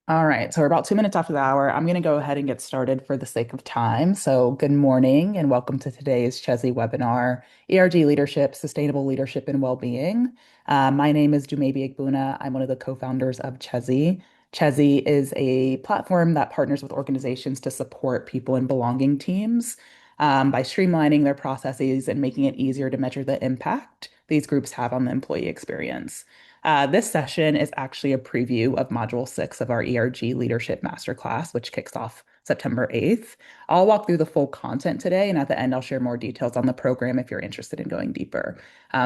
All right, so we're about 2 minutes after the hour. I'm going to go ahead and get started for the sake of time. So, good morning and welcome to today's Chezie webinar, ERG Leadership, Sustainable Leadership and Wellbeing. My name is Dumebi Igbuna. I'm one of the co-founders of Chezie. Chezie is a platform that partners with organizations to support people in belonging teams by streamlining their processes and making it easier to measure the impact these groups have on the employee experience. This session is actually a preview of Module 6 of our ERG Leadership Masterclass, which kicks off September 8th. I'll walk through the full content today, and at the end, I'll share more details on the program if you're interested in going deeper.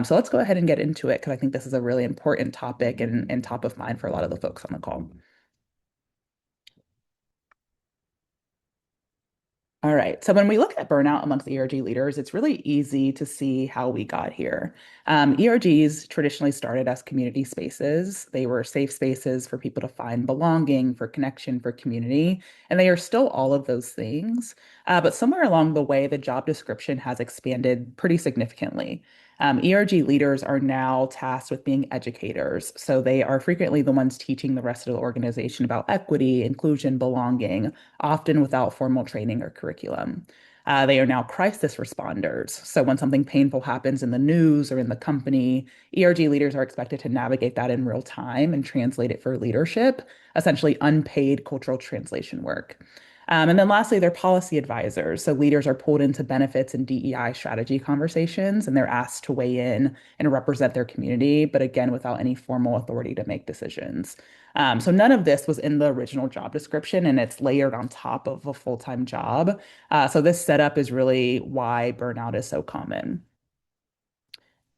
So let's go ahead and get into it because I think this is a really important topic and top of mind for a lot of the folks on the call. All right. So when we look at burnout amongst ERG leaders, it's really easy to see how we got here. ERGs traditionally started as community spaces. They were safe spaces for people to find belonging, for connection, for community, and they are still all of those things. But somewhere along the way, the job description has expanded pretty significantly. ERG leaders are now tasked with being educators. So they are frequently the ones teaching the rest of the organization about equity, inclusion, belonging, often without formal training or curriculum. They are now crisis responders. So when something painful happens in the news or in the company, ERG leaders are expected to navigate that in real time and translate it for leadership, essentially unpaid cultural translation work. And then lastly, they're policy advisors. So leaders are pulled into benefits and DEI strategy conversations, and they're asked to weigh in and represent their community, but again, without any formal authority to make decisions. So none of this was in the original job description, and it's layered on top of a full-time job. So this setup is really why burnout is so common.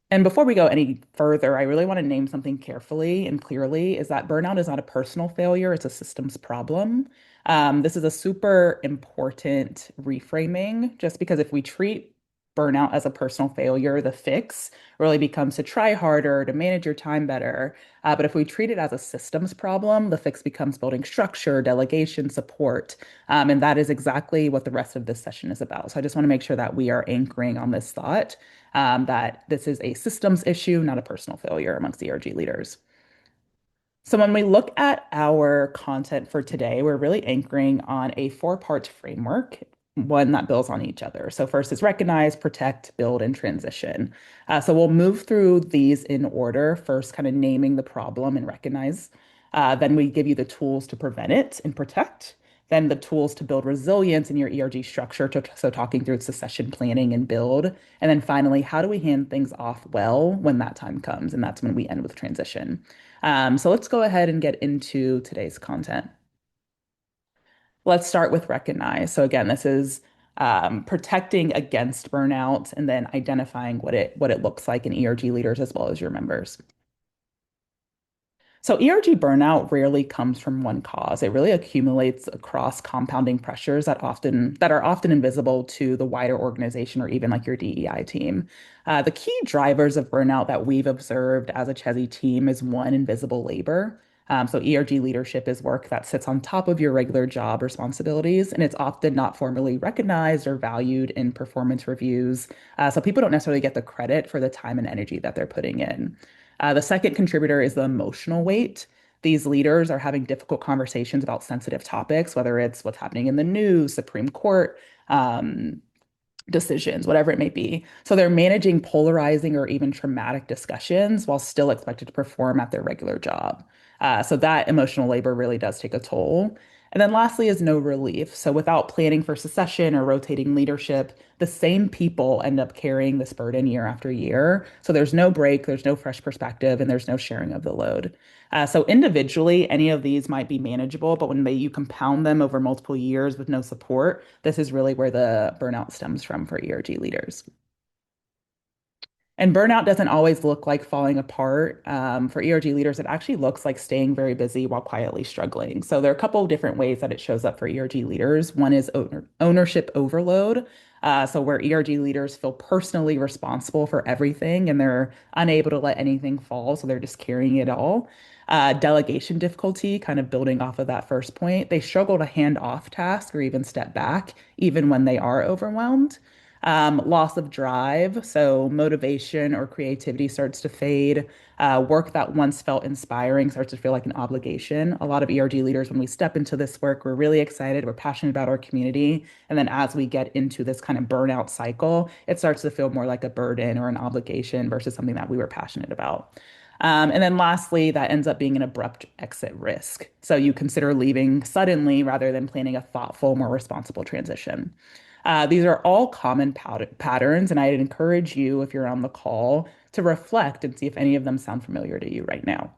And before we go any further, I really want to name something carefully and clearly is that burnout is not a personal failure, it's a systems problem. This is a super important reframing, just because if we treat burnout as a personal failure, the fix really becomes to try harder, to manage your time better. But if we treat it as a systems problem, the fix becomes building structure, delegation, support. And that is exactly what the rest of this session is about. So I just want to make sure that we are anchoring on this thought that this is a systems issue, not a personal failure amongst ERG leaders. So when we look at our content for today, we're really anchoring on a four-part framework, one that builds on each other. So first is recognize, protect, build, and transition. So we'll move through these in order. First, kind of naming the problem and recognize. Then we give you the tools to prevent it and protect. Then the tools to build resilience in your ERG structure. So talking through succession planning and build. And then finally, how do we hand things off well when that time comes? And that's when we end with transition. So let's go ahead and get into today's content. Let's start with recognize. So again, this is protecting against burnout and then identifying what it looks like in ERG leaders as well as your members. So ERG burnout rarely comes from one cause. It really accumulates across compounding pressures that are often invisible to the wider organization or even like your DEI team. The key drivers of burnout that we've observed as a Chezie team is one, invisible labor. So ERG leadership is work that sits on top of your regular job responsibilities, and it's often not formally recognized or valued in performance reviews. So people don't necessarily get the credit for the time and energy that they're putting in. The second contributor is the emotional weight. These leaders are having difficult conversations about sensitive topics, whether it's what's happening in the news, Supreme Court, um, decisions, whatever it may be. So they're managing polarizing or even traumatic discussions while still expected to perform at their regular job. So that emotional labor really does take a toll. And then lastly is no relief. So without planning for succession or rotating leadership, the same people end up carrying this burden year after year. So there's no break, there's no fresh perspective, and there's no sharing of the load. So individually, any of these might be manageable, but when you compound them over multiple years with no support, this is really where the burnout stems from for ERG leaders. And burnout doesn't always look like falling apart. For ERG leaders, it actually looks like staying very busy while quietly struggling. So there are a couple of different ways that it shows up for ERG leaders. One is ownership overload. So where ERG leaders feel personally responsible for everything and they're unable to let anything fall, so they're just carrying it all. Delegation difficulty, kind of building off of that first point. They struggle to hand off tasks or even step back, even when they are overwhelmed. Loss of drive, so motivation or creativity starts to fade. Work that once felt inspiring starts to feel like an obligation. A lot of ERG leaders, when we step into this work, we're really excited, we're passionate about our community. And then as we get into this kind of burnout cycle, it starts to feel more like a burden or an obligation versus something that we were passionate about. And then lastly, that ends up being an abrupt exit risk. So you consider leaving suddenly rather than planning a thoughtful, more responsible transition. These are all common patterns, and I'd encourage you, if you're on the call, to reflect and see if any of them sound familiar to you right now.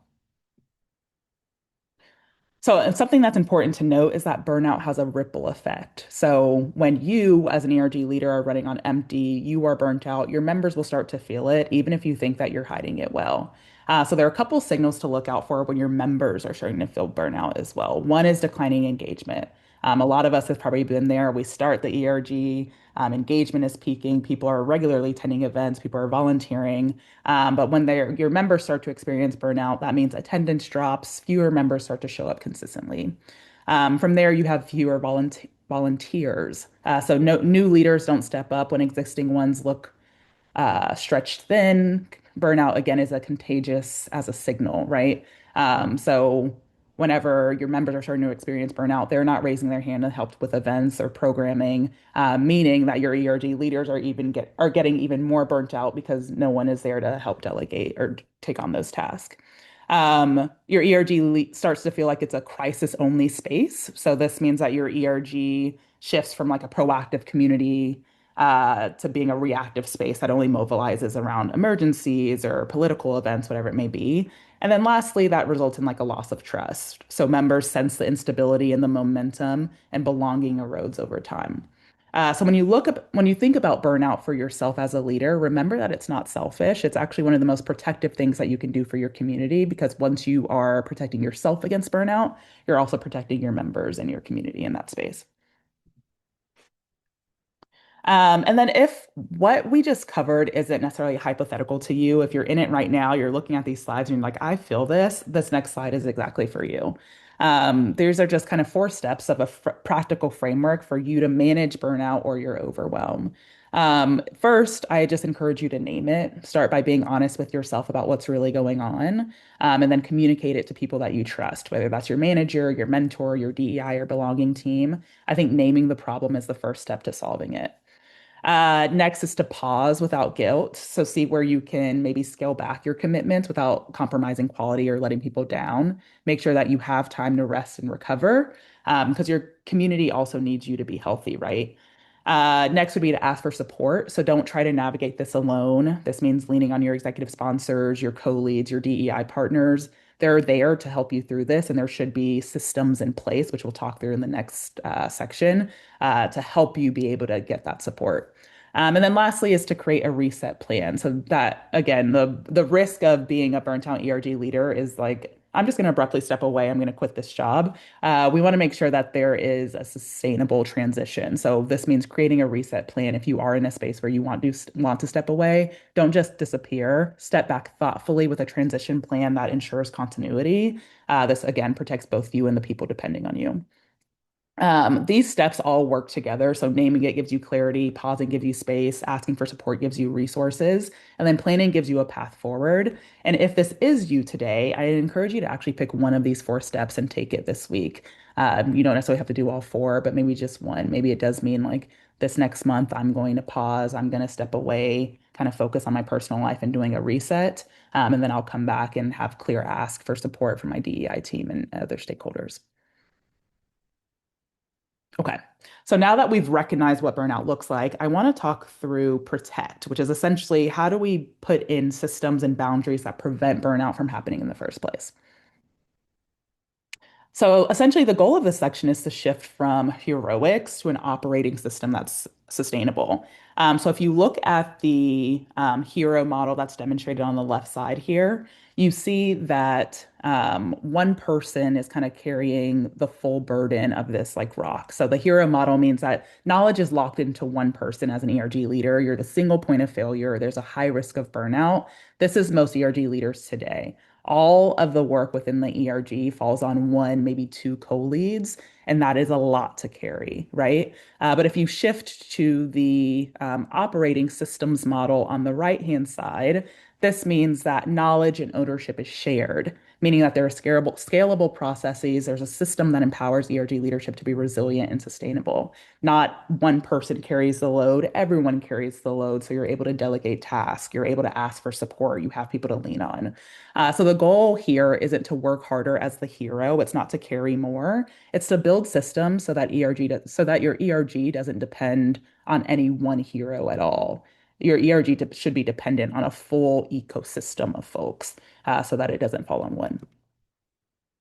So, and something that's important to note is that burnout has a ripple effect. So, when you, as an ERG leader, are running on empty, you are burnt out, your members will start to feel it, even if you think that you're hiding it well. So, there are a couple signals to look out for when your members are starting to feel burnout as well. One is declining engagement. A lot of us have probably been there. We start the ERG, engagement is peaking, people are regularly attending events, people are volunteering. But when your members start to experience burnout, that means attendance drops, fewer members start to show up consistently. From there, you have fewer volunteers. So no, new leaders don't step up when existing ones look stretched thin. Burnout, again, is a contagious as a signal, right? So whenever your members are starting to experience burnout, they're not raising their hand to help with events or programming, meaning that your ERG leaders are getting even more burnt out because no one is there to help delegate or take on those tasks. Your ERG starts to feel like it's a crisis only space. So this means that your ERG shifts from like a proactive community to being a reactive space that only mobilizes around emergencies or political events, whatever it may be. And then lastly, that results in like a loss of trust. So members sense the instability and the momentum and belonging erodes over time. So when you think about burnout for yourself as a leader, remember that it's not selfish. It's actually one of the most protective things that you can do for your community because once you are protecting yourself against burnout, you're also protecting your members and your community in that space. And then if what we just covered isn't necessarily hypothetical to you, if you're in it right now, you're looking at these slides and you're like, I feel this next slide is exactly for you. These are just kind of four steps of a practical framework for you to manage burnout or your overwhelm. First, I just encourage you to name it. Start by being honest with yourself about what's really going on, and then communicate it to people that you trust, whether that's your manager, your mentor, your DEI or belonging team. I think naming the problem is the first step to solving it. Next is to pause without guilt. So see where you can maybe scale back your commitments without compromising quality or letting people down. Make sure that you have time to rest and recover, because your community also needs you to be healthy, right? Next would be to ask for support. So don't try to navigate this alone. This means leaning on your executive sponsors, your co-leads, your DEI partners. They're there to help you through this, and there should be systems in place, which we'll talk through in the next section, to help you be able to get that support. And then lastly is to create a reset plan. So that again, the risk of being a burnt out ERG leader is like, I'm just going to abruptly step away. I'm going to quit this job. We want to make sure that there is a sustainable transition. So this means creating a reset plan. If you are in a space where you want to step away, don't just disappear. Step back thoughtfully with a transition plan that ensures continuity. This again protects both you and the people depending on you. These steps all work together. So naming it gives you clarity, pausing gives you space, asking for support gives you resources, and then planning gives you a path forward. And if this is you today, I encourage you to actually pick one of these four steps and take it this week. You don't necessarily have to do all four, but maybe just one. Maybe it does mean like this next month, I'm going to pause, I'm going to step away, kind of focus on my personal life and doing a reset. And then I'll come back and have clear ask for support from my DEI team and other stakeholders. Okay. So now that we've recognized what burnout looks like, I want to talk through protect, which is essentially how do we put in systems and boundaries that prevent burnout from happening in the first place? So essentially, the goal of this section is to shift from heroics to an operating system that's sustainable. So if you look at the hero model that's demonstrated on the left side here, you see that one person is kind of carrying the full burden of this like rock. So the hero model means that knowledge is locked into one person as an ERG leader. You're the single point of failure. There's a high risk of burnout. This is most ERG leaders today. All of the work within the ERG falls on one, maybe two co-leads, and that is a lot to carry, right? But if you shift to the operating systems model on the right-hand side, this means that knowledge and ownership is shared, meaning that there are scalable processes. There's a system that empowers ERG leadership to be resilient and sustainable. Not one person carries the load, everyone carries the load. So you're able to delegate tasks, you're able to ask for support, you have people to lean on. So the goal here isn't to work harder as the hero, it's not to carry more, it's to build systems so that so that your ERG doesn't depend on any one hero at all. Your ERG should be dependent on a full ecosystem of folks, so that it doesn't fall on one.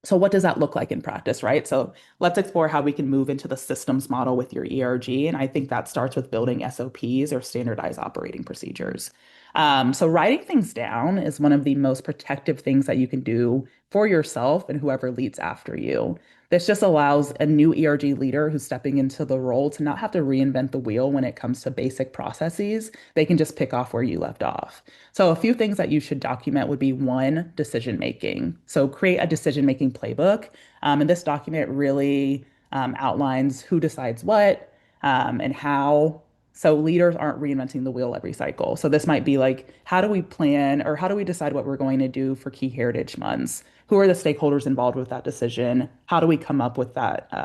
So what does that look like in practice, right? So let's explore how we can move into the systems model with your ERG. And I think that starts with building SOPs or standardized operating procedures. So writing things down is one of the most protective things that you can do for yourself and whoever leads after you. This just allows a new ERG leader who's stepping into the role to not have to reinvent the wheel when it comes to basic processes. They can just pick off where you left off. So a few things that you should document would be one, decision making. So create a decision making playbook. And this document really outlines who decides what and how. So leaders aren't reinventing the wheel every cycle. So this might be like, how do we plan or how do we decide what we're going to do for key heritage months? Who are the stakeholders involved with that decision? How do we come up with that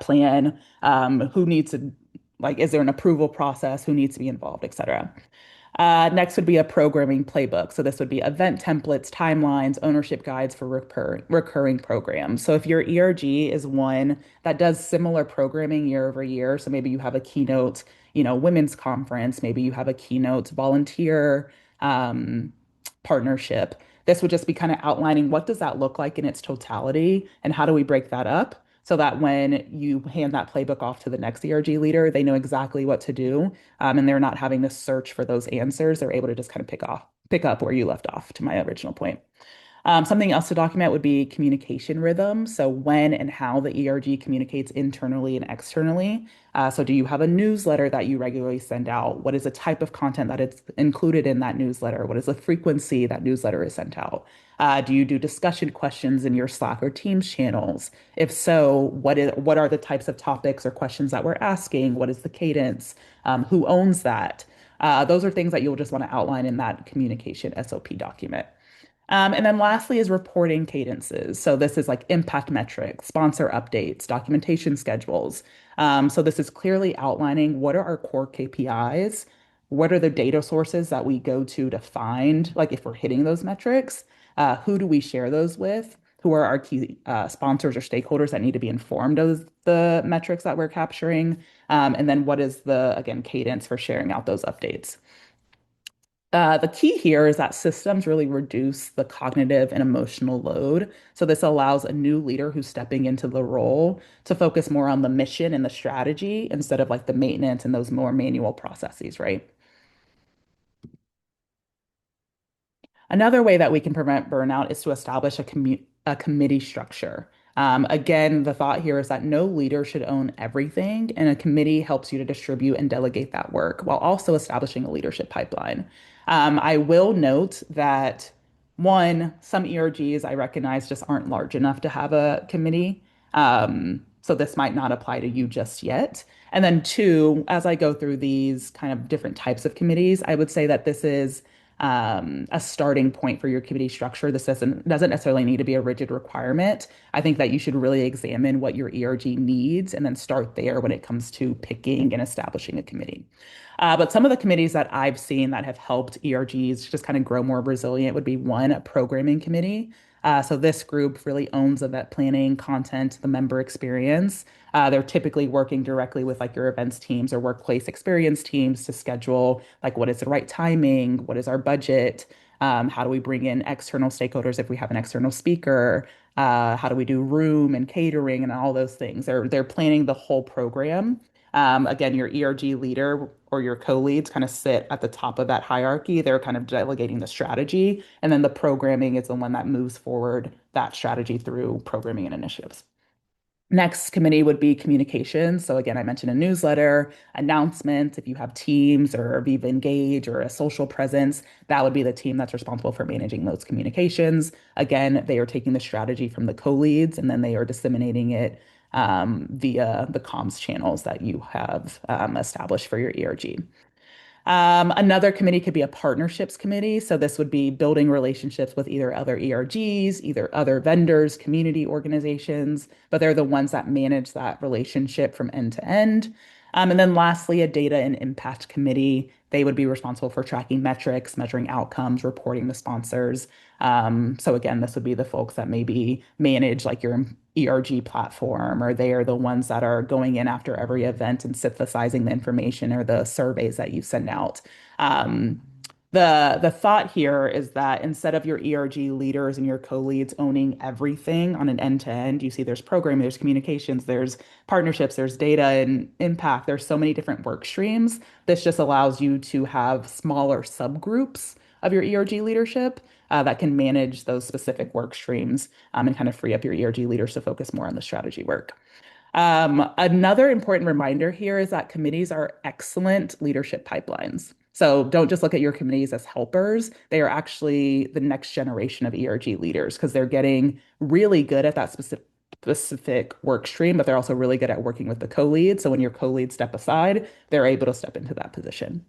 plan? Who needs to, like, is there an approval process? Who needs to be involved, et cetera? Next would be a programming playbook. So this would be event templates, timelines, ownership guides for recurring programs. So if your ERG is one that does similar programming year over year, so maybe you have a keynote, women's conference, maybe you have a keynote volunteer um, partnership. This would just be kind of outlining what does that look like in its totality and how do we break that up so that when you hand that playbook off to the next ERG leader, they know exactly what to do and they're not having to search for those answers. They're able to just kind of pick up where you left off to my original point. Something else to document would be communication rhythm. So when and how the ERG communicates internally and externally. So do you have a newsletter that you regularly send out? What is the type of content that it's included in that newsletter? What is the frequency that newsletter is sent out? Do you do discussion questions in your Slack or Teams channels? If so, what are the types of topics or questions that we're asking? What is the cadence? Who owns that? Those are things that you'll just want to outline in that communication SOP document. And then lastly is reporting cadences. So this is like impact metrics, sponsor updates, documentation schedules. So this is clearly outlining what are our core KPIs, what are the data sources that we go to find, like if we're hitting those metrics, who do we share those with, who are our key sponsors or stakeholders that need to be informed of the metrics that we're capturing, and then what is the, again, cadence for sharing out those updates. The key here is that systems really reduce the cognitive and emotional load. So this allows a new leader who's stepping into the role to focus more on the mission and the strategy instead of like the maintenance and those more manual processes, right? Another way that we can prevent burnout is to establish a committee structure. Again, the thought here is that no leader should own everything, and a committee helps you to distribute and delegate that work while also establishing a leadership pipeline. I will note that one, some ERGs I recognize just aren't large enough to have a committee. So this might not apply to you just yet. And then two, as I go through these kind of different types of committees, I would say that this is a starting point for your committee structure. This doesn't necessarily need to be a rigid requirement. I think that you should really examine what your ERG needs and then start there when it comes to picking and establishing a committee. But some of the committees that I've seen that have helped ERGs just kind of grow more resilient would be one, a programming committee. So this group really owns event planning, content, the member experience. They're typically working directly with like your events teams or workplace experience teams to schedule like what is the right timing, what is our budget, how do we bring in external stakeholders if we have an external speaker, how do we do room and catering and all those things. They're planning the whole program. Again, your ERG leader or your co-leads kind of sit at the top of that hierarchy. They're kind of delegating the strategy, and then the programming is the one that moves forward that strategy through programming and initiatives. Next committee would be communications. So again, I mentioned a newsletter, announcements. If you have teams or Viva Engage or a social presence, that would be the team that's responsible for managing those communications. Again, they are taking the strategy from the co-leads and then they are disseminating it via the comms channels that you have established for your ERG. Another committee could be a partnerships committee. So this would be building relationships with either other ERGs, either other vendors, community organizations, but they're the ones that manage that relationship from end to end. And then lastly, a data and impact committee. They would be responsible for tracking metrics, measuring outcomes, reporting to sponsors. So again, this would be the folks that maybe manage like your ERG platform, or they are the ones that are going in after every event and synthesizing the information or the surveys that you send out. Um, the thought here is that instead of your ERG leaders and your co-leads owning everything on an end-to-end, you see there's programming, there's communications, there's partnerships, there's data and impact. There's so many different work streams. This just allows you to have smaller subgroups of your ERG leadership that can manage those specific work streams and kind of free up your ERG leaders to focus more on the strategy work. Another important reminder here is that committees are excellent leadership pipelines. So don't just look at your committees as helpers. They are actually the next generation of ERG leaders because they're getting really good at that specific work stream, but they're also really good at working with the co-lead. So when your co-leads step aside, they're able to step into that position.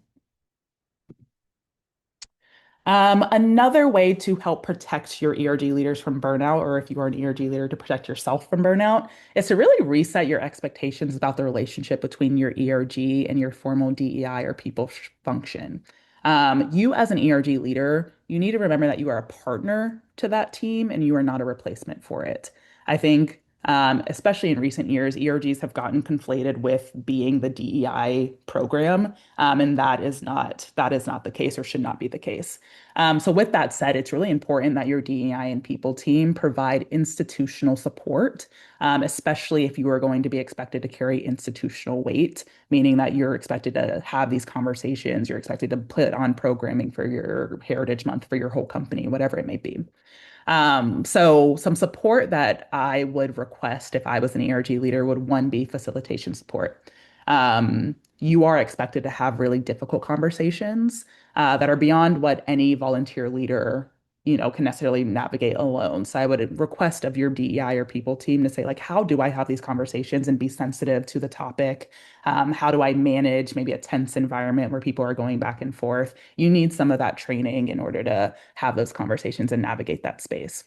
Another way to help protect your ERG leaders from burnout, or if you are an ERG leader, to protect yourself from burnout, is to really reset your expectations about the relationship between your ERG and your formal DEI or people function. You, as an ERG leader, you need to remember that you are a partner to that team and you are not a replacement for it. I think, especially in recent years, ERGs have gotten conflated with being the DEI program, and that is not the case or should not be the case. So with that said, it's really important that your DEI and people team provide institutional support, especially if you are going to be expected to carry institutional weight, meaning that you're expected to have these conversations, you're expected to put on programming for your Heritage Month for your whole company, whatever it may be. So some support that I would request if I was an ERG leader would one be facilitation support. You are expected to have really difficult conversations that are beyond what any volunteer leader, can necessarily navigate alone. So I would request of your DEI or people team to say, like, how do I have these conversations and be sensitive to the topic? How do I manage maybe a tense environment where people are going back and forth? You need some of that training in order to have those conversations and navigate that space.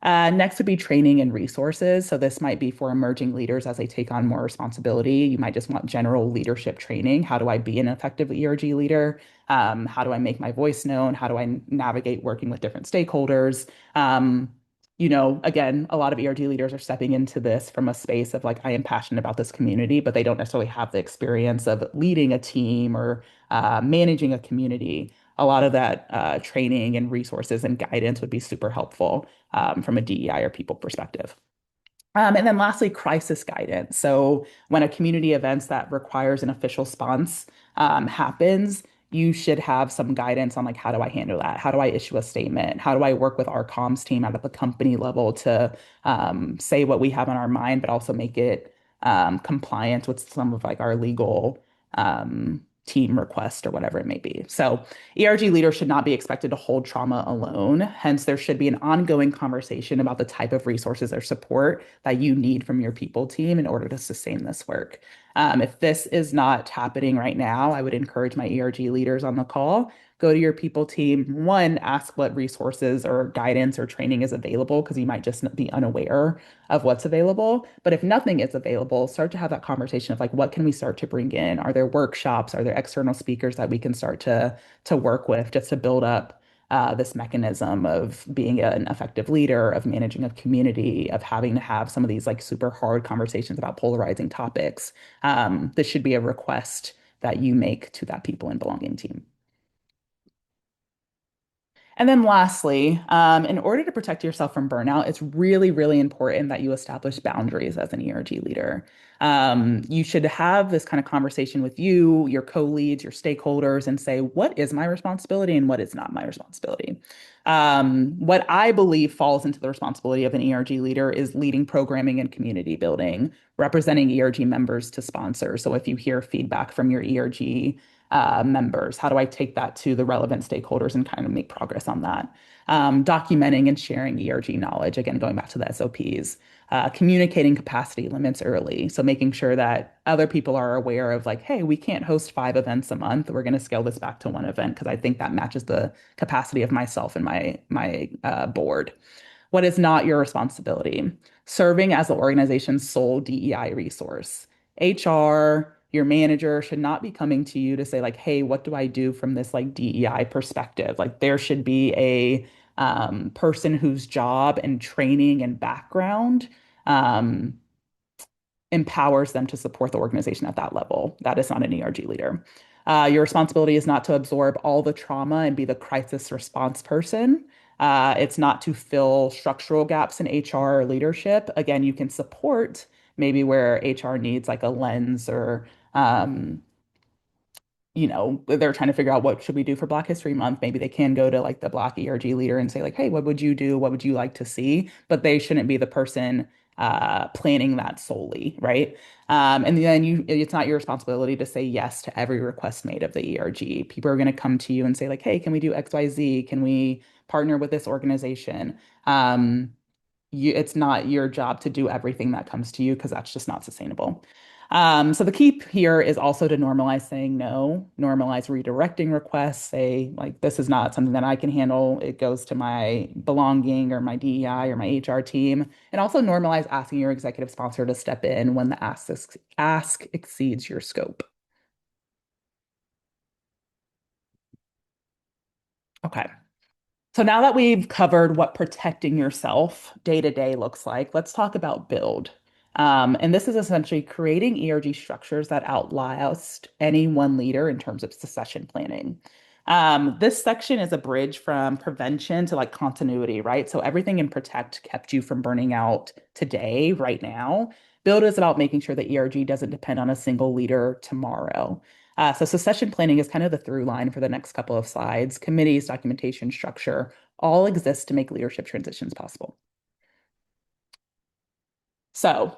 Next would be training and resources. So this might be for emerging leaders as they take on more responsibility. You might just want general leadership training. How do I be an effective ERG leader? How do I make my voice known? How do I navigate working with different stakeholders? Again, a lot of ERG leaders are stepping into this from a space of like, I am passionate about this community, but they don't necessarily have the experience of leading a team or managing a community. A lot of that training and resources and guidance would be super helpful from a DEI or people perspective. And then lastly, crisis guidance. So when a community events that requires an official response happens, you should have some guidance on like, how do I handle that? How do I issue a statement? How do I work with our comms team out at the company level to say what we have on our mind, but also make it compliant with some of like our legal team request or whatever it may be. So ERG leaders should not be expected to hold trauma alone. Hence, there should be an ongoing conversation about the type of resources or support that you need from your people team in order to sustain this work. If this is not happening right now, I would encourage my ERG leaders on the call, go to your people team. One, ask what resources or guidance or training is available because you might just be unaware of what's available. But if nothing is available, start to have that conversation of like, what can we start to bring in? Are there workshops? Are there external speakers that we can start to work with just to build up this mechanism of being an effective leader, of managing a community, of having to have some of these like super hard conversations about polarizing topics. This should be a request that you make to that people and belonging team. And then lastly, in order to protect yourself from burnout, it's really, really important that you establish boundaries as an ERG leader. You should have this kind of conversation with you, your co-leads, your stakeholders, and say, what is my responsibility and what is not my responsibility? What I believe falls into the responsibility of an ERG leader is leading programming and community building, representing ERG members to sponsors. So if you hear feedback from your ERG members? How do I take that to the relevant stakeholders and kind of make progress on that? Documenting and sharing ERG knowledge, again, going back to the SOPs, communicating capacity limits early. So making sure that other people are aware of like, hey, we can't host 5 events a month. We're going to scale this back to 1 event because I think that matches the capacity of myself and my board. What is not your responsibility? Serving as the organization's sole DEI resource. HR, your manager should not be coming to you to say like, "Hey, what do I do from this like DEI perspective?" Like there should be a person whose job and training and background um, empowers them to support the organization at that level. That is not an ERG leader. Your responsibility is not to absorb all the trauma and be the crisis response person. It's not to fill structural gaps in HR or leadership. Again, you can support maybe where HR needs like a lens or they're trying to figure out what should we do for Black History Month. Maybe they can go to like the Black ERG leader and say like, hey, what would you do? What would you like to see? But they shouldn't be the person planning that solely, right? And then it's not your responsibility to say yes to every request made of the ERG. People are going to come to you and say like, hey, can we do XYZ? Can we partner with this organization? It's not your job to do everything that comes to you because that's just not sustainable. So the key here is also to normalize saying no, normalize redirecting requests, say like this is not something that I can handle. It goes to my belonging or my DEI or my HR team. And also normalize asking your executive sponsor to step in when the ask exceeds your scope. Okay. So now that we've covered what protecting yourself day to day looks like, let's talk about build. And this is essentially creating ERG structures that outlast any one leader in terms of succession planning. This section is a bridge from prevention to like continuity, right? So everything in protect kept you from burning out today, right now. Build is about making sure that ERG doesn't depend on a single leader tomorrow. So succession planning is kind of the through line for the next couple of slides. Committees, documentation, structure, all exist to make leadership transitions possible. So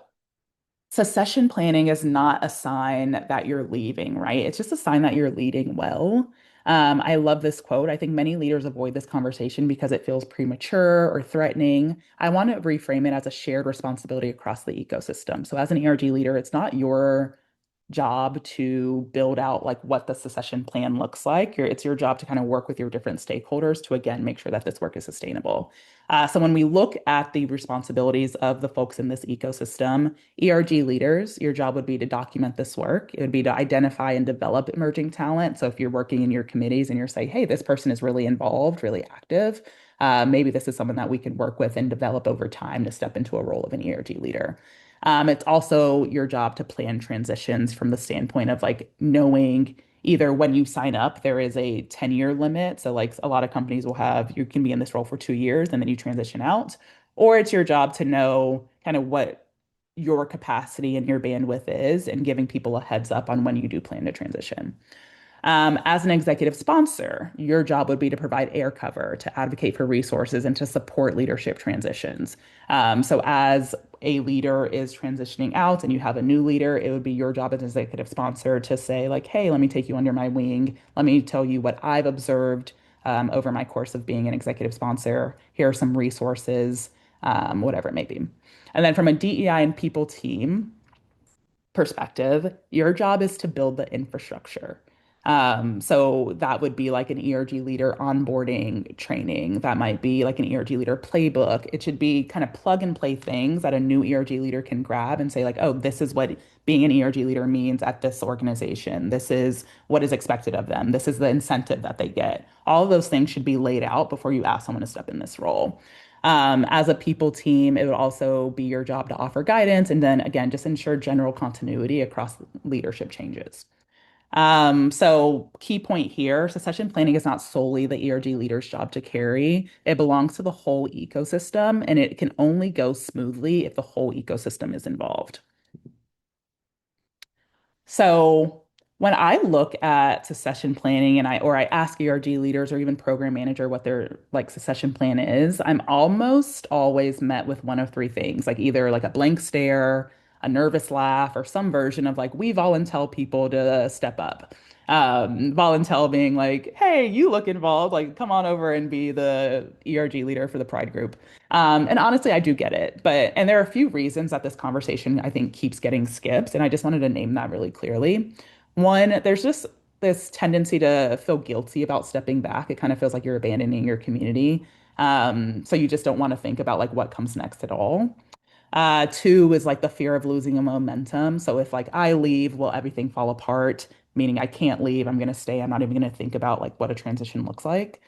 succession planning is not a sign that you're leaving, right? It's just a sign that you're leading well. I love this quote. I think many leaders avoid this conversation because it feels premature or threatening. I want to reframe it as a shared responsibility across the ecosystem. So, as an ERG leader, it's not your job to build out like what the succession plan looks like. It's your job to kind of work with your different stakeholders to again make sure that this work is sustainable. So when we look at the responsibilities of the folks in this ecosystem, ERG leaders, your job would be to document this work. It would be to identify and develop emerging talent. So if you're working in your committees and you're saying, hey, this person is really involved, really active, maybe this is someone that we can work with and develop over time to step into a role of an ERG leader. It's also your job to plan transitions from the standpoint of like knowing either when you sign up, there is a 10-year limit. So, like a lot of companies will have, you can be in this role for 2 years and then you transition out. Or it's your job to know kind of what your capacity and your bandwidth is and giving people a heads up on when you do plan to transition. As an executive sponsor, your job would be to provide air cover, to advocate for resources, and to support leadership transitions. So, as a leader is transitioning out and you have a new leader, it would be your job as an executive sponsor to say, like, hey, let me take you under my wing. Let me tell you what I've observed over my course of being an executive sponsor. Here are some resources, whatever it may be. And then from a DEI and people team, perspective, your job is to build the infrastructure. So that would be like an ERG leader onboarding training. That might be like an ERG leader playbook. It should be kind of plug and play things that a new ERG leader can grab and say, like, oh, this is what being an ERG leader means at this organization. This is what is expected of them. This is the incentive that they get. All of those things should be laid out before you ask someone to step in this role. As a people team, it would also be your job to offer guidance and then again, just ensure general continuity across leadership changes. So key point here, succession planning is not solely the ERG leader's job to carry. It belongs to the whole ecosystem, and it can only go smoothly if the whole ecosystem is involved. So when I look at succession planning and I ask ERG leaders or even program manager what their like succession plan is, I'm almost always met with one of three things, like either like a blank stare, a nervous laugh, or some version of like, we volunteer people to step up. Volunteer being like, hey, you look involved, like come on over and be the ERG leader for the Pride group. And honestly, I do get it. And there are a few reasons that this conversation, I think, keeps getting skipped. And I just wanted to name that really clearly. One, there's just this tendency to feel guilty about stepping back. It kind of feels like you're abandoning your community. So you just don't want to think about like what comes next at all. Two is like the fear of losing a momentum. So if like I leave, will everything fall apart? Meaning I can't leave. I'm going to stay. I'm not even going to think about like what a transition looks like.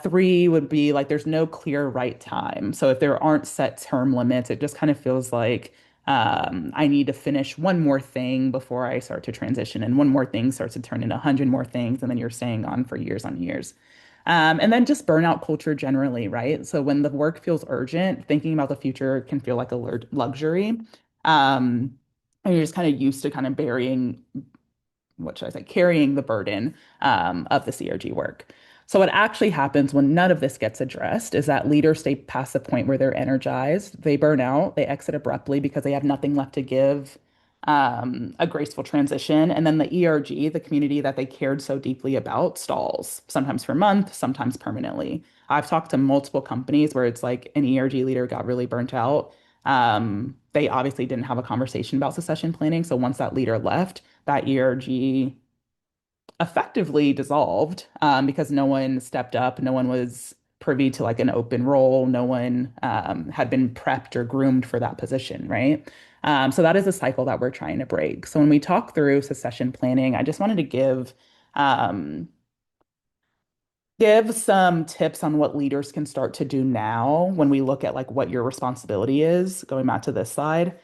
Three would be like there's no clear right time. So if there aren't set term limits, it just kind of feels like I need to finish one more thing before I start to transition, and one more thing starts to turn into 100 more things, and then you're staying on for years on years. And then just burnout culture generally, right? So when the work feels urgent, thinking about the future can feel like a luxury. And you're just kind of used to kind of burying what should I say, carrying the burden of the CRG work. So what actually happens when none of this gets addressed is that leaders stay past the point where they're energized, they burn out, they exit abruptly because they have nothing left to give a graceful transition. And then the ERG, the community that they cared so deeply about, stalls, sometimes for months, sometimes permanently. I've talked to multiple companies where it's like an ERG leader got really burnt out. They obviously didn't have a conversation about succession planning. So once that leader left, that ERG effectively dissolved because no one stepped up, no one was privy to like an open role, no one had been prepped or groomed for that position, right? So that is a cycle that we're trying to break. So when we talk through succession planning, I just wanted to um, give some tips on what leaders can start to do now when we look at like what your responsibility is, going back to this slide,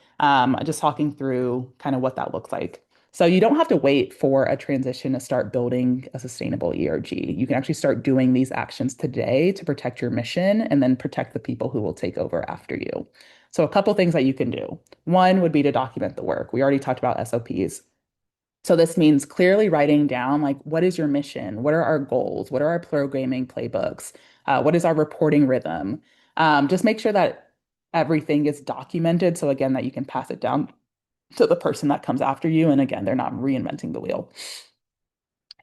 just talking through kind of what that looks like. So you don't have to wait for a transition to start building a sustainable ERG. You can actually start doing these actions today to protect your mission and then protect the people who will take over after you. So a couple things that you can do. One would be to document the work. We already talked about SOPs. So this means clearly writing down like what is your mission? What are our goals? What are our programming playbooks? What is our reporting rhythm? Just make sure that everything is documented. So again, that you can pass it down to the person that comes after you. And again, they're not reinventing the wheel.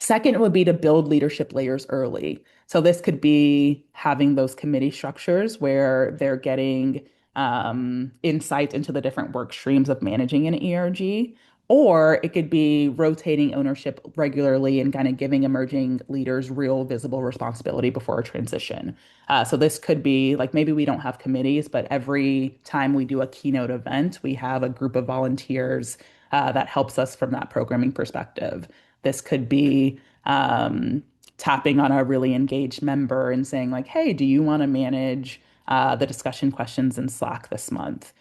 Second would be to build leadership layers early. So this could be having those committee structures where they're getting insight into the different work streams of managing an ERG, or it could be rotating ownership regularly and kind of giving emerging leaders real visible responsibility before a transition. So this could be like maybe we don't have committees, but every time we do a keynote event, we have a group of volunteers that helps us from that programming perspective. This could be tapping on a really engaged member and saying like, hey, do you want to manage the discussion questions in Slack this month?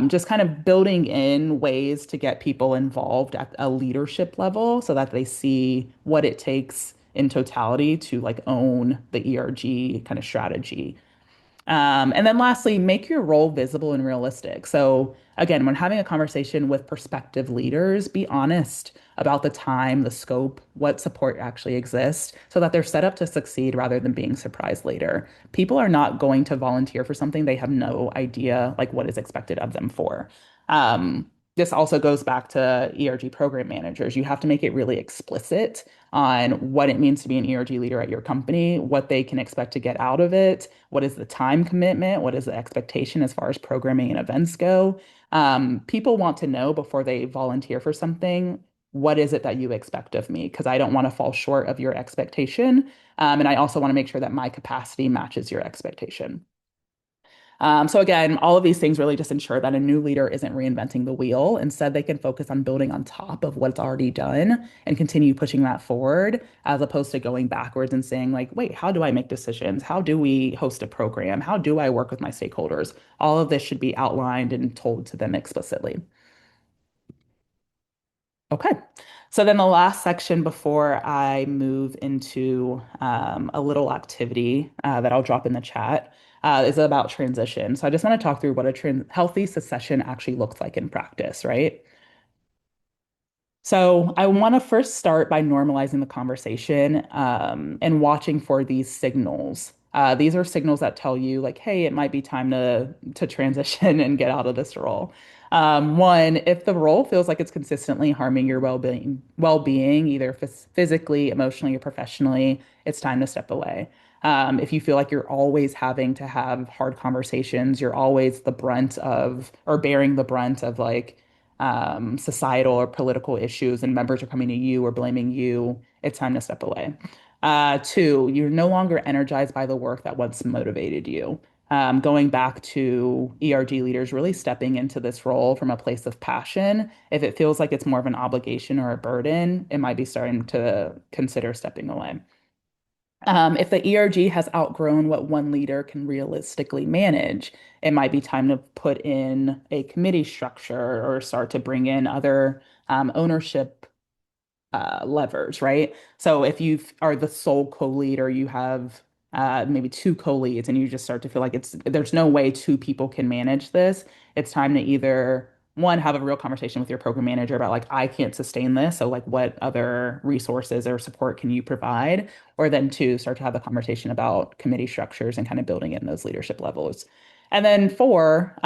Just kind of building in ways to get people involved at a leadership level so that they see what it takes in totality to like own the ERG kind of strategy. And then lastly, make your role visible and realistic. So again, when having a conversation with prospective leaders, be honest about the time, the scope, what support actually exists, so that they're set up to succeed rather than being surprised later. People are not going to volunteer for something they have no idea like what is expected of them for. This also goes back to ERG program managers. You have to make it really explicit on what it means to be an ERG leader at your company, what they can expect to get out of it, what is the time commitment, what is the expectation as far as programming and events go. People want to know before they volunteer for something, what is it that you expect of me? Because I don't want to fall short of your expectation. And I also want to make sure that my capacity matches your expectation. So again, all of these things really just ensure that a new leader isn't reinventing the wheel. Instead, they can focus on building on top of what's already done and continue pushing that forward, as opposed to going backwards and saying like, wait, how do I make decisions? How do we host a program? How do I work with my stakeholders? All of this should be outlined and told to them explicitly. Okay. So then the last section before I move into a little activity that I'll drop in the chat is about transition. So I just want to talk through what a healthy succession actually looks like in practice, right? So I want to first start by normalizing the conversation and watching for these signals. These are signals that tell you, like, hey, it might be time to transition and get out of this role. One, if the role feels like it's consistently harming your well-being, either physically, emotionally, or professionally, it's time to step away. If you feel like you're always having to have hard conversations, you're always the brunt of, or bearing the brunt of like societal or political issues and members are coming to you or blaming you, it's time to step away. Two, you're no longer energized by the work that once motivated you. Going back to ERG leaders really stepping into this role from a place of passion. If it feels like it's more of an obligation or a burden, it might be starting to consider stepping away. If the ERG has outgrown what one leader can realistically manage, it might be time to put in a committee structure or start to bring in other ownership levers, right? So if you are the sole co-lead or you have maybe two co-leads and you just start to feel like there's no way two people can manage this, it's time to either one, have a real conversation with your program manager about like, I can't sustain this. So like what other resources or support can you provide? Or then two, start to have the conversation about committee structures and kind of building in those leadership levels. And then four,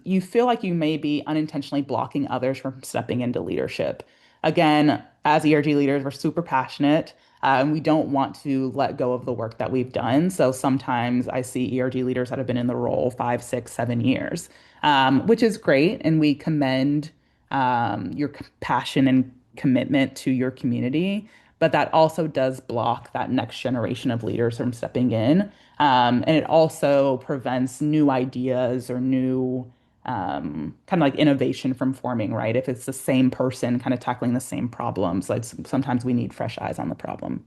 you feel like you may be unintentionally blocking others from stepping into leadership. Again, as ERG leaders, we're super passionate and we don't want to let go of the work that we've done. So sometimes I see ERG leaders that have been in the role 5, 6, 7 years, which is great. And we commend your passion and commitment to your community. But that also does block that next generation of leaders from stepping in. And it also prevents new ideas or new kind of like innovation from forming, right? If it's the same person kind of tackling the same problems, like sometimes we need fresh eyes on the problem.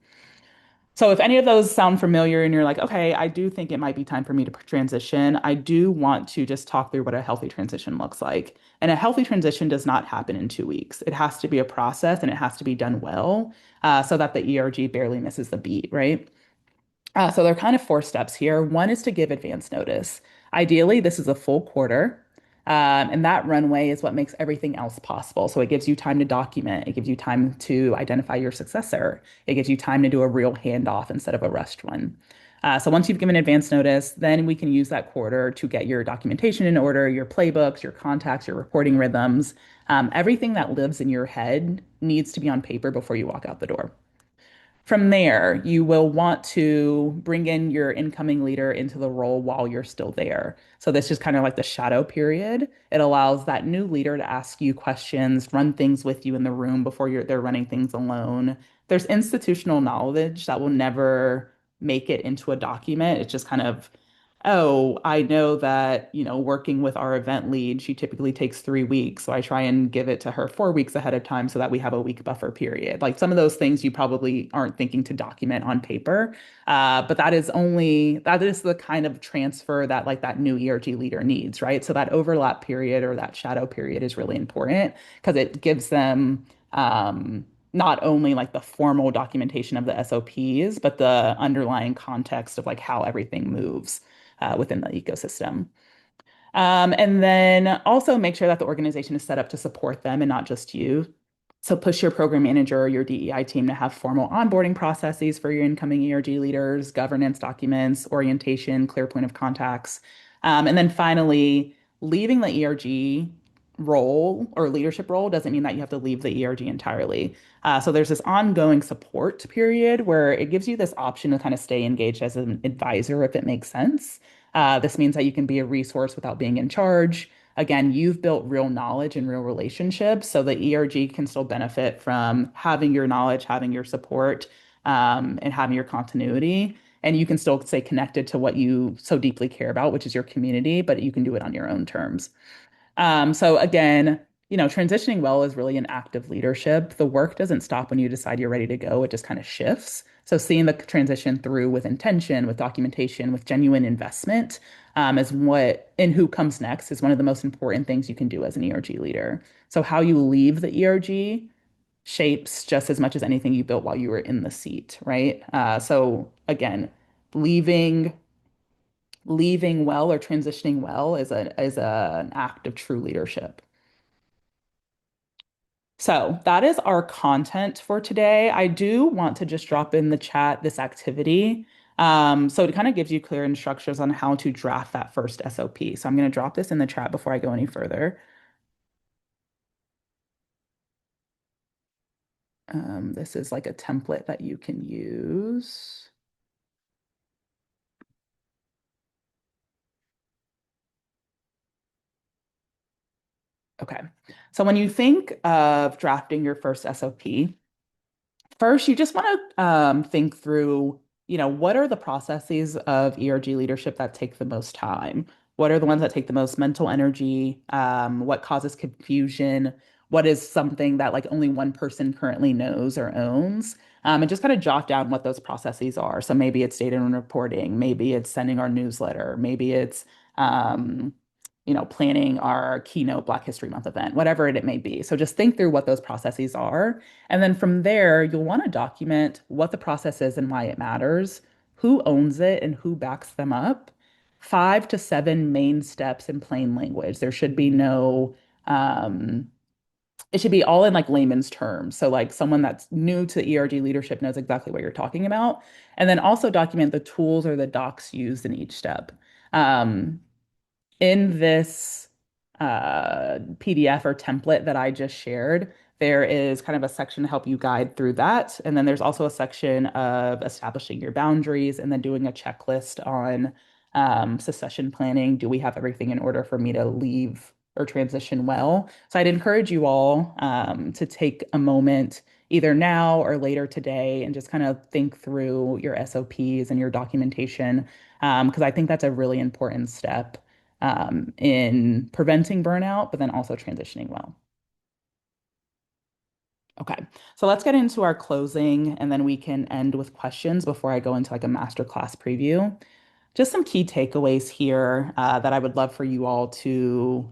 So if any of those sound familiar and you're like, okay, I do think it might be time for me to transition, I do want to just talk through what a healthy transition looks like. And a healthy transition does not happen in 2 weeks. It has to be a process and it has to be done well, so that the ERG barely misses the beat, right? So there are kind of four steps here. One is to give advance notice. Ideally, this is a full quarter. And that runway is what makes everything else possible. So it gives you time to document, it gives you time to identify your successor, it gives you time to do a real handoff instead of a rushed one. So once you've given advance notice, then we can use that quarter to get your documentation in order, your playbooks, your contacts, your reporting rhythms. Everything that lives in your head needs to be on paper before you walk out the door. From there, you will want to bring in your incoming leader into the role while you're still there. So this is kind of like the shadow period. It allows that new leader to ask you questions, run things with you in the room before they're running things alone. There's institutional knowledge that will never make it into a document. It's just kind of, oh, I know that, working with our event lead, she typically takes 3 weeks. So I try and give it to her 4 weeks ahead of time so that we have a week buffer period. Like some of those things you probably aren't thinking to document on paper. But that is the kind of transfer that like that new ERG leader needs, right? So that overlap period or that shadow period is really important because it gives them, not only like the formal documentation of the SOPs, but the underlying context of like how everything moves within the ecosystem. And then also make sure that the organization is set up to support them and not just you. So push your program manager or your DEI team to have formal onboarding processes for your incoming ERG leaders, governance documents, orientation, clear point of contacts. And then finally, leaving the ERG role or leadership role doesn't mean that you have to leave the ERG entirely. So there's this ongoing support period where it gives you this option to kind of stay engaged as an advisor if it makes sense. This means that you can be a resource without being in charge. Again, you've built real knowledge and real relationships, so the ERG can still benefit from having your knowledge, having your support, and having your continuity. And you can still stay connected to what you so deeply care about, which is your community, but you can do it on your own terms. So again, transitioning well is really an act of leadership. The work doesn't stop when you decide you're ready to go. It just kind of shifts. So seeing the transition through with intention, with documentation, with genuine investment, is what and who comes next is one of the most important things you can do as an ERG leader. So how you leave the ERG shapes just as much as anything you built while you were in the seat, right? So again, leaving leaving well or transitioning well an act of true leadership. So that is our content for today. I do want to just drop in the chat this activity. So it kind of gives you clear instructions on how to draft that first SOP. So I'm going to drop this in the chat before I go any further. This is like a template that you can use. Okay. So when you think of drafting your first SOP, first, you just want to think through, what are the processes of ERG leadership that take the most time? What are the ones that take the most mental energy? What causes confusion? What is something that like only one person currently knows or owns? And just kind of jot down what those processes are. So maybe it's data and reporting, maybe it's sending our newsletter, maybe it's um, planning our keynote Black History Month event, whatever it may be. So just think through what those processes are. And then from there, you'll want to document what the process is and why it matters, who owns it and who backs them up. 5 to 7 main steps in plain language. There should be no, it should be all in like layman's terms. So, like someone that's new to ERG leadership knows exactly what you're talking about. And then also document the tools or the docs used in each step. Um, in this PDF or template that I just shared, there is kind of a section to help you guide through that. And then there's also a section of establishing your boundaries and then doing a checklist on succession planning. Do we have everything in order for me to leave or transition well? So I'd encourage you all to take a moment either now or later today and just kind of think through your SOPs and your documentation because I think that's a really important step in preventing burnout, but then also transitioning well. Okay, so let's get into our closing and then we can end with questions before I go into like a masterclass preview. Just some key takeaways here that I would love for you all to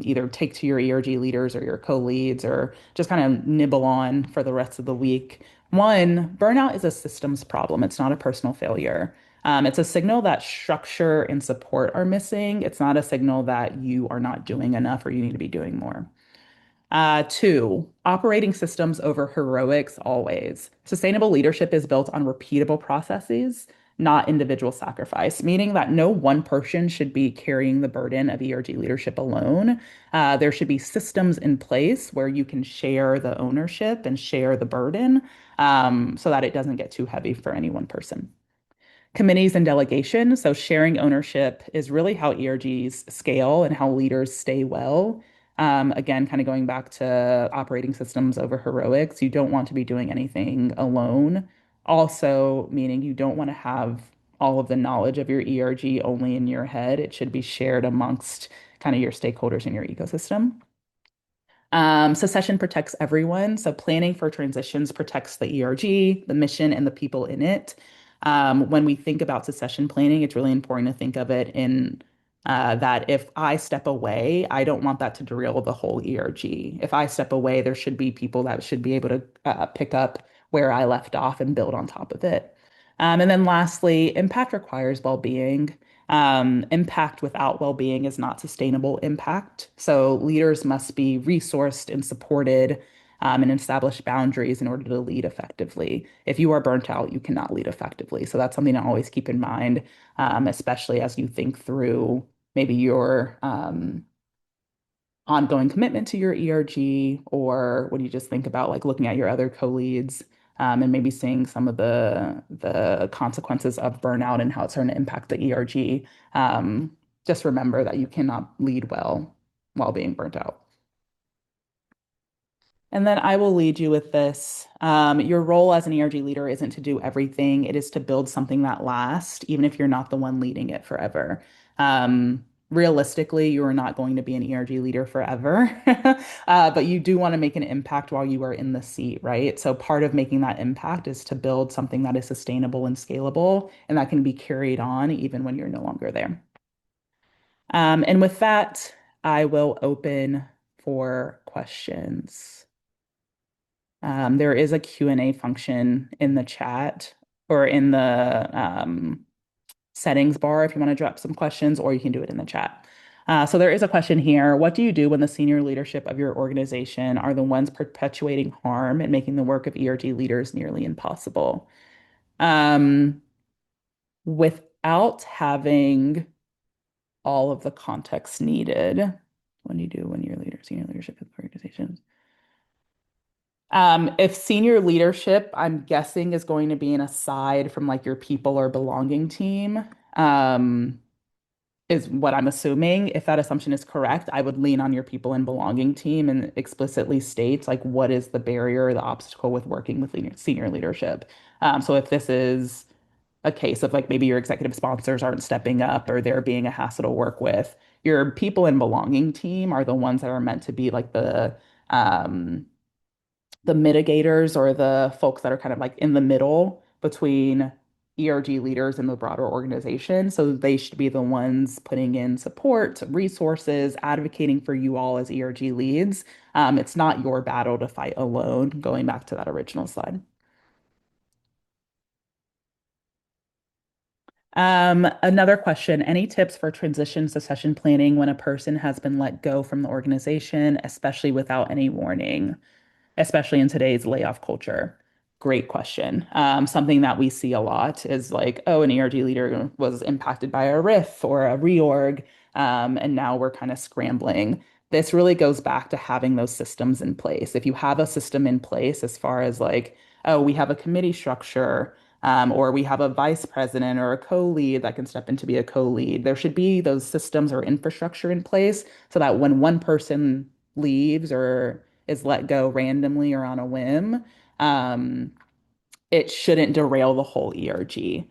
either take to your ERG leaders or your co-leads or just kind of nibble on for the rest of the week. One, burnout is a systems problem. It's not a personal failure. It's a signal that structure and support are missing. It's not a signal that you are not doing enough or you need to be doing more. Two, operating systems over heroics always. Sustainable leadership is built on repeatable processes, not individual sacrifice, meaning that no one person should be carrying the burden of ERG leadership alone. There should be systems in place where you can share the ownership and share the burden so that it doesn't get too heavy for any one person. Committees and delegation. So sharing ownership is really how ERGs scale and how leaders stay well. Again, kind of going back to operating systems over heroics, you don't want to be doing anything alone. Also, meaning you don't want to have all of the knowledge of your ERG only in your head. It should be shared amongst kind of your stakeholders in your ecosystem. Succession protects everyone. So planning for transitions protects the ERG, the mission, and the people in it. When we think about succession planning, it's really important to think of it in that if I step away, I don't want that to derail the whole ERG. If I step away, there should be people that should be able to pick up where I left off and build on top of it. And then lastly, impact requires well-being. Impact without well-being is not sustainable impact. So leaders must be resourced and supported and establish boundaries in order to lead effectively. If you are burnt out, you cannot lead effectively. So that's something to always keep in mind, especially as you think through maybe your ongoing commitment to your ERG, or when you just think about like looking at your other co-leads and maybe seeing some of the consequences of burnout and how it's starting to impact the ERG. Just remember that you cannot lead well while being burnt out. And then I will lead you with this. Your role as an ERG leader isn't to do everything. It is to build something that lasts, even if you're not the one leading it forever. Realistically, you are not going to be an ERG leader forever, but you do want to make an impact while you are in the seat, right? So part of making that impact is to build something that is sustainable and scalable, and that can be carried on even when you're no longer there. And with that, I will open for questions. There is a Q&A function in the chat or in the settings bar if you want to drop some questions, or you can do it in the chat. So there is a question here. What do you do when the senior leadership of your organization are the ones perpetuating harm and making the work of ERG leaders nearly impossible? Um, Without having all of the context needed, what do you do when you're senior leadership of organizations? If senior leadership, I'm guessing, is going to be an aside from like your people or belonging team. Um, is what I'm assuming. If that assumption is correct, I would lean on your people and belonging team and explicitly state like what is the barrier or the obstacle with working with senior leadership. So if this is a case of like maybe your executive sponsors aren't stepping up or they're being a hassle to work with, your people and belonging team are the ones that are meant to be like um, the mitigators or the folks that are kind of like in the middle between ERG leaders and the broader organization. So they should be the ones putting in support, resources, advocating for you all as ERG leads. It's not your battle to fight alone, going back to that original slide. Another question, any tips for transition succession planning when a person has been let go from the organization, especially without any warning? Especially in today's layoff culture? Great question. Something that we see a lot is like, oh, an ERG leader was impacted by a RIF or a reorg, and now we're kind of scrambling. This really goes back to having those systems in place. If you have a system in place, as far as like, oh, we have a committee structure, or we have a vice president or a co-lead that can step in to be a co-lead, there should be those systems or infrastructure in place so that when one person leaves or is let go randomly or on a whim, um, it shouldn't derail the whole ERG.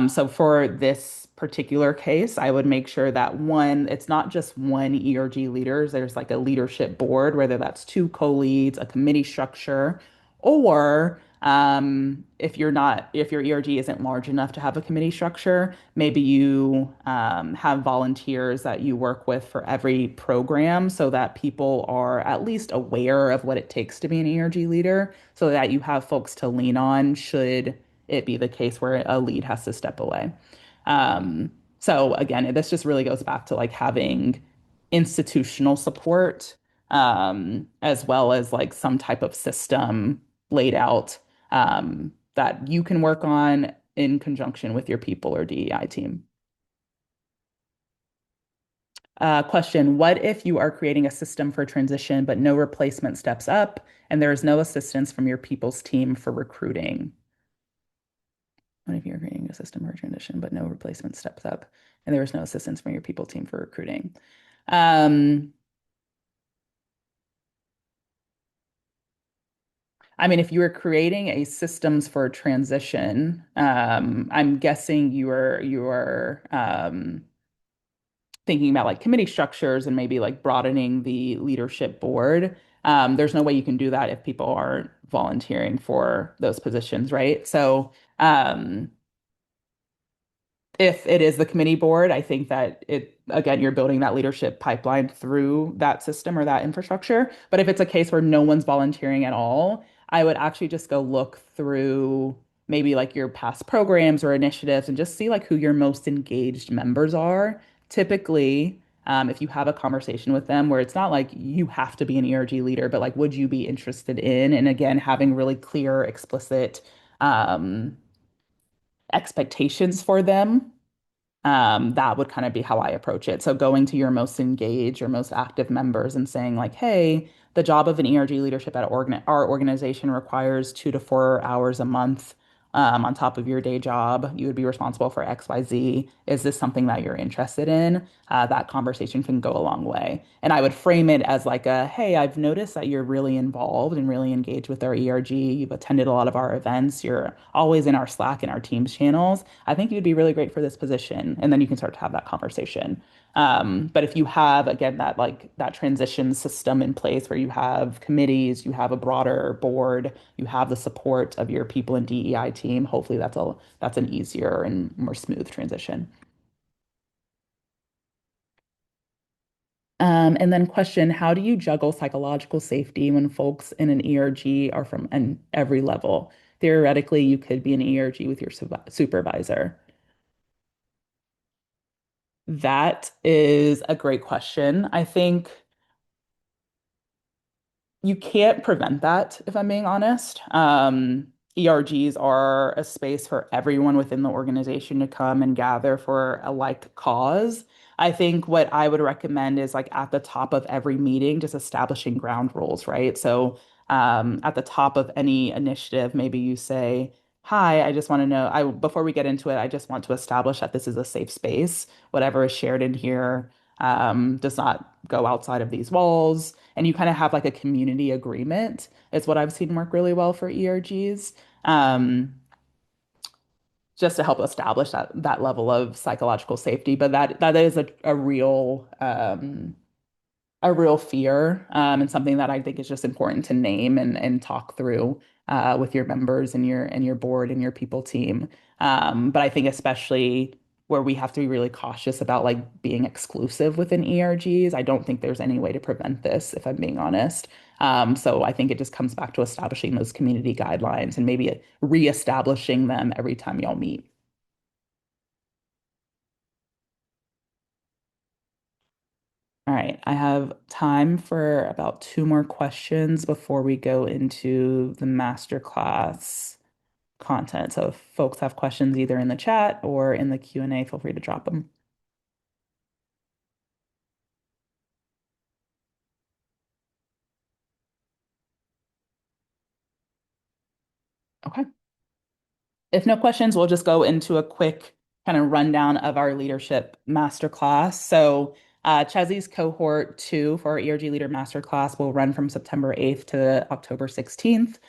So for this particular case, I would make sure that one, it's not just one ERG leader. There's like a leadership board, whether that's two co-leads, a committee structure, or if your ERG isn't large enough to have a committee structure, maybe you have volunteers that you work with for every program so that people are at least aware of what it takes to be an ERG leader, so that you have folks to lean on should it be the case where a lead has to step away. Um, so again, this just really goes back to like having institutional support, as well as like some type of system laid out, that you can work on in conjunction with your people or DEI team. Question, what if you are creating a system for transition, but no replacement steps up and there is no assistance from your people's team for recruiting? What if you're creating a system for transition, but no replacement steps up and there is no assistance from your people team for recruiting? Um, I mean, if you were creating a systems for transition, I'm guessing you are thinking about like committee structures and maybe like broadening the leadership board. There's no way you can do that if people aren't volunteering for those positions, right? So, if it is the committee board, I think that again, you're building that leadership pipeline through that system or that infrastructure. But if it's a case where no one's volunteering at all, I would actually just go look through maybe like your past programs or initiatives and just see like who your most engaged members are. Typically, if you have a conversation with them where it's not like you have to be an ERG leader, but like, would you be interested in? And again, having really clear, explicit um, expectations for them, that would kind of be how I approach it. So going to your most engaged or most active members and saying like, hey, the job of an ERG leadership at our organization requires 2 to 4 hours a month, on top of your day job. You would be responsible for XYZ. Is this something that you're interested in? That conversation can go a long way. And I would frame it as like a, hey, I've noticed that you're really involved and really engaged with our ERG. You've attended a lot of our events. You're always in our Slack and our Teams channels. I think you'd be really great for this position. And then you can start to have that conversation. But if you have, again, that like that transition system in place where you have committees, you have a broader board, you have the support of your people and DEI team, hopefully that's an easier and more smooth transition. And then question, how do you juggle psychological safety when folks in an ERG are from every level? Theoretically, you could be an ERG with your supervisor. That is a great question. I think you can't prevent that, if I'm being honest. ERGs are a space for everyone within the organization to come and gather for a like cause. I think what I would recommend is like at the top of every meeting, just establishing ground rules, right? So at the top of any initiative, maybe you say, "Hi, I just want to know, before we get into it, I just want to establish that this is a safe space. Whatever is shared in here does not go outside of these walls." And you kind of have like a community agreement is what I've seen work really well for ERGs, um, just to help establish that level of psychological safety. But that is a real fear, and something that I think is just important to name and talk through with your members and your board and your people team. But I think especially where we have to be really cautious about like being exclusive within ERGs, I don't think there's any way to prevent this, if I'm being honest. So I think it just comes back to establishing those community guidelines and maybe reestablishing them every time y'all meet. All right, I have time for about two more questions before we go into the masterclass content. So if folks have questions either in the chat or in the Q&A, feel free to drop them. Okay. If no questions, we'll just go into a quick kind of rundown of our leadership masterclass. So, Chezie's cohort 2 for our ERG Leader Masterclass will run from September 8th to October 16th.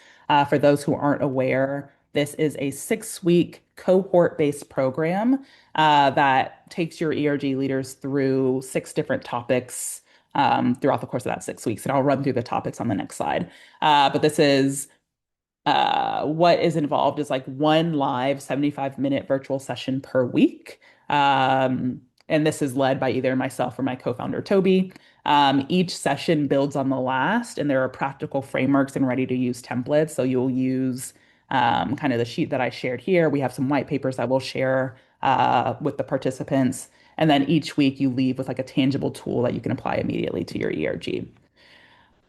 For those who aren't aware, this is a 6-week cohort-based program that takes your ERG leaders through 6 different topics throughout the course of that 6 weeks. And I'll run through the topics on the next slide. But this is what is involved is like one live 75-minute virtual session per week. And this is led by either myself or my co-founder, Toby. Each session builds on the last, and there are practical frameworks and ready-to-use templates. So you'll use kind of the sheet that I shared here. We have some white papers that we'll share with the participants. And then each week you leave with like a tangible tool that you can apply immediately to your ERG.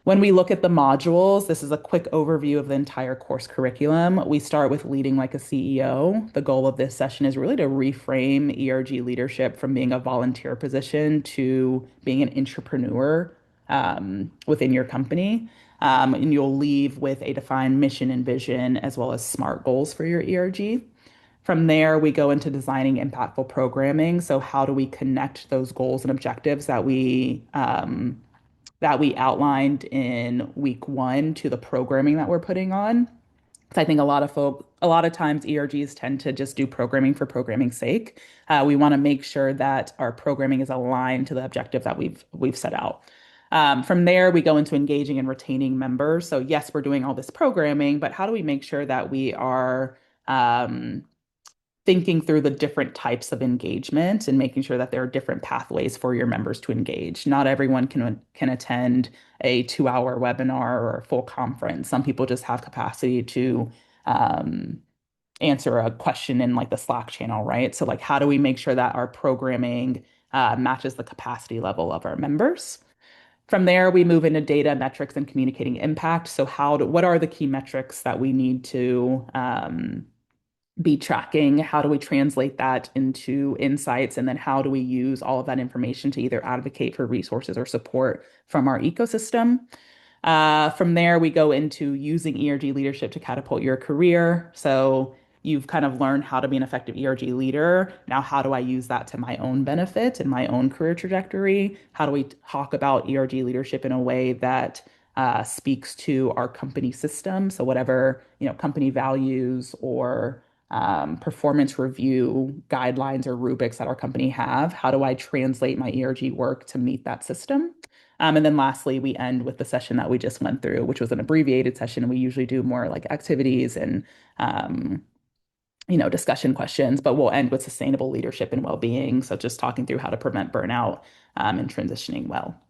When we look at the modules, this is a quick overview of the entire course curriculum. We start with leading like a CEO. The goal of this session is really to reframe ERG leadership from being a volunteer position to being an entrepreneur within your company. And you'll leave with a defined mission and vision as well as SMART goals for your ERG. From there, we go into designing impactful programming. So, how do we connect those goals and objectives that we outlined in week 1 to the programming that we're putting on? Because I think a lot of times ERGs tend to just do programming for programming's sake. We want to make sure that our programming is aligned to the objective that we've set out. From there, we go into engaging and retaining members. So yes, we're doing all this programming, but how do we make sure that we are thinking through the different types of engagement and making sure that there are different pathways for your members to engage. Not everyone can attend a 2-hour webinar or a full conference. Some people just have capacity to answer a question in like the Slack channel, right? So like, how do we make sure that our programming matches the capacity level of our members? From there, we move into data, metrics, and communicating impact. So what are the key metrics that we need to be tracking? How do we translate that into insights? And then how do we use all of that information to either advocate for resources or support from our ecosystem? From there, we go into using ERG leadership to catapult your career. So you've kind of learned how to be an effective ERG leader. Now, how do I use that to my own benefit and my own career trajectory? How do we talk about ERG leadership in a way that speaks to our company system? So whatever, company values or performance review guidelines or rubrics that our company have, how do I translate my ERG work to meet that system? And then lastly, we end with the session that we just went through, which was an abbreviated session. We usually do more like activities and discussion questions, but we'll end with sustainable leadership and well-being. So just talking through how to prevent burnout and transitioning well.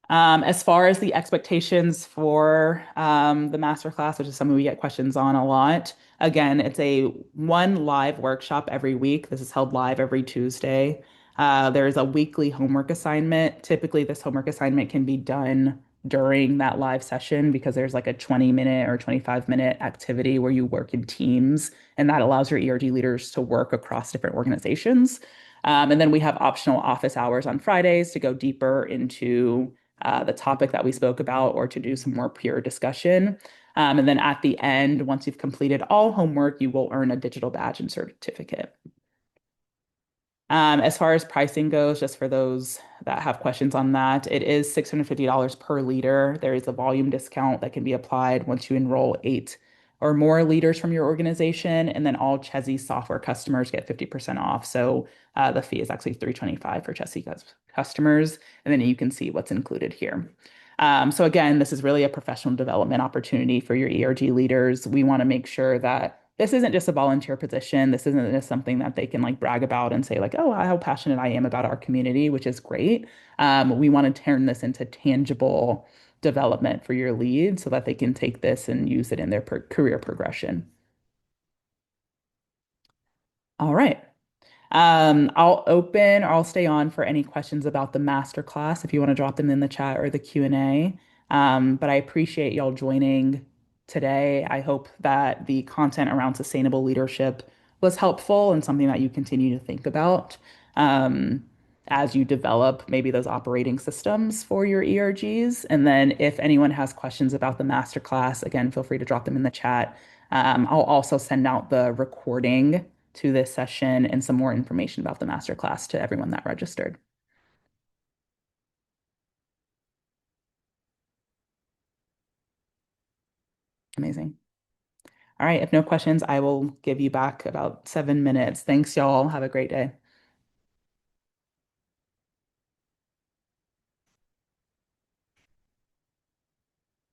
As far as the expectations for the masterclass, which is something we get questions on a lot, again, it's a one live workshop every week. This is held live every Tuesday. There's a weekly homework assignment. Typically, this homework assignment can be done during that live session because there's like a 20-minute or 25-minute activity where you work in teams, and that allows your ERG leaders to work across different organizations. And then we have optional office hours on Fridays to go deeper into the topic that we spoke about or to do some more pure discussion. And then at the end, once you've completed all homework, you will earn a digital badge and certificate. As far as pricing goes, just for those that have questions on that, it is $650 per leader. There is a volume discount that can be applied once you enroll 8 or more leaders from your organization, and then all Chezie software customers get 50% off. So the fee is actually $325 for Chezie customers, and then you can see what's included here. So again, this is really a professional development opportunity for your ERG leaders. We want to make sure that this isn't just a volunteer position. This isn't just something that they can like brag about and say like, oh, how passionate I am about our community, which is great. We want to turn this into tangible development for your lead so that they can take this and use it in their career progression. All right. I'll open or I'll stay on for any questions about the masterclass if you want to drop them in the chat or the Q&A. But I appreciate y'all joining today. I hope that the content around sustainable leadership was helpful and something that you continue to think about um, as you develop maybe those operating systems for your ERGs. And then if anyone has questions about the masterclass, again, feel free to drop them in the chat. I'll also send out the recording to this session and some more information about the masterclass to everyone that registered. Amazing. All right, if no questions, I will give you back about 7 minutes. Thanks, y'all. Have a great day.